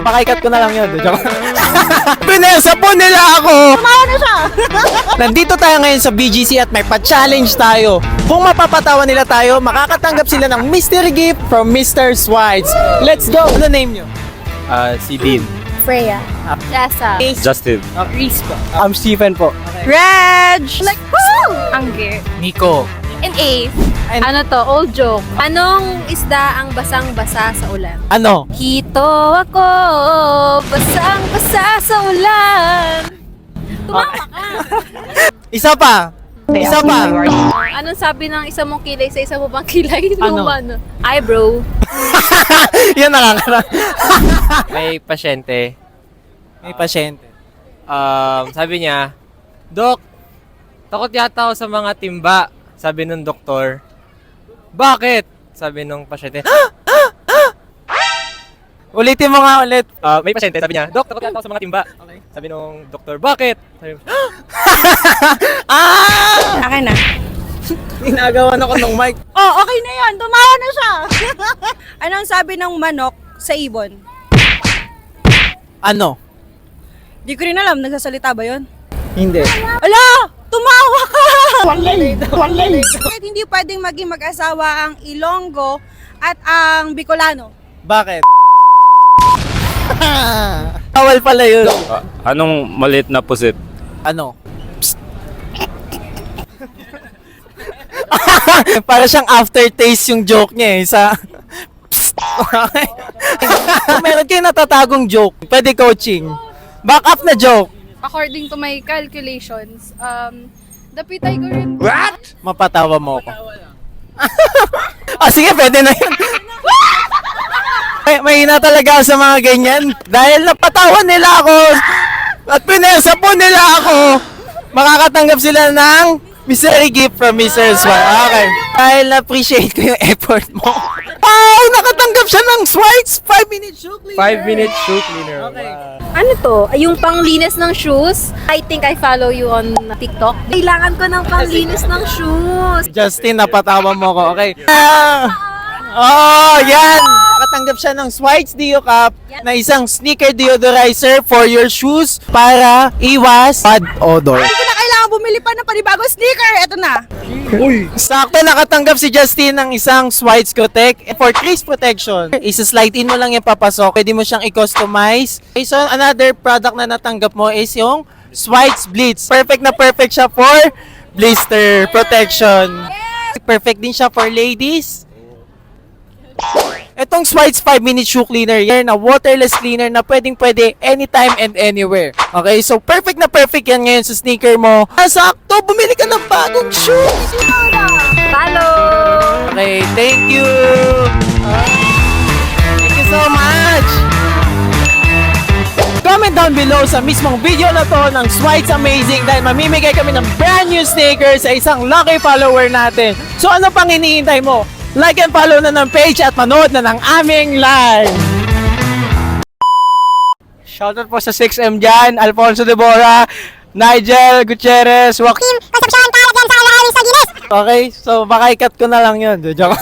Pakaikat ko na lang yun. Joke. Pinesa po nila ako! Tumawa na siya! Nandito tayo ngayon sa BGC at may pa-challenge tayo. Kung mapapatawa nila tayo, makakatanggap sila ng mystery gift from Mr. Swides. Let's go! Ano name nyo? Si Dean. Freya. Jessa. Justin. Reese po. I'm Stephen po. Reg! Like, woo! Angger. Nico. And Ace. And- Ano to? Old joke. Anong isda ang basang-basa sa ulan? Ano? Hito ako, basang-basa sa ulan. Tumawa ka. Isa pa. Isa pa. Anong sabi ng isa mong kilay sa isa mo bang kilay? Ano? Eyebrow. Yan nakakara. May pasyente. May pasyente. Sabi niya, Dok, takot yata ako sa mga timba. Sabi nung doktor, bakit? Sabi nung pasyente, Ulitin mo nga ulit. may pasyente, sabi niya, Dok, takot yata ako sa mga timba. Sabi nung doktor, bakit? Sabi, Akin na. Ginagawa na ko ng mic. Oh, okay na yan. Tumawa na siya. Anong sabi ng manok sa ibon? Ano? Di ko rin alam. Nagsasalita ba yun? Hindi. Ala! Tumawa ka! Bakit hindi pwedeng maging mag-asawa ang Ilonggo at ang Bicolano? Bakit? Bawal pala yun. Anong maliit na pusit? Ano? Psst. Para siyang aftertaste yung joke niya eh. Sa... Psst. Okay. Kung meron kayo natatagong joke, pwede coaching. Back up na joke. According to my calculations, the Pythagorean... Mapatawa mo ako. Sige, pwede na yun. Mahina talaga ako sa mga ganyan. Dahil napatawa nila ako at pinesa po nila ako, makakatanggap sila ng mystery gift from Mr. Swides. Okay. Dahil na-appreciate ko yung effort mo. Wow! Nakatanggap siya ng Swides 5-minute shoe cleaner. 5-minute shoe cleaner. Okay. Ano to? Yung panglinis ng shoes? I think I follow you on TikTok. Kailangan ko ng panglinis ng shoes. Justin, napatawa mo ko. Okay. Oh, yan! Nakatanggap siya ng Swides Deo Cup na isang sneaker deodorizer for your shoes para iwas bad odor. Hindi ko na kailangan bumili pa ng panibagong sneaker. Ito na. Sakto nakatanggap si Justin ng isang Swides Protect for crease protection. Isa-slide in mo lang yung papasok. Pwede mo siyang i-customize. Okay, so another product na natanggap mo is yung Swides Blitz. Perfect na perfect siya for blister protection. Perfect din siya for ladies. Itong Swides 5-minute shoe cleaner, yan na waterless cleaner na pwedeng-pwede anytime and anywhere. Okay, so perfect na perfect yan ngayon sa sneaker mo. Sakto, bumili ka ng bagong shoes. Follow! Okay, thank you. Thank you so much. Comment down below sa mismong video na to ng Swides Amazing dahil mamimigay kami ng brand new sneaker sa isang lucky follower natin. So ano pang hinihintay mo? Like and follow na ng page at manood na ng aming live. Shoutout po sa 6M dyan, Alfonso Debora, Nigel Gutierrez, Joaquin Concepcion, para dyan sa Alahalis sa Guinness. Okay, so baka ikat ko na lang yun. Joke.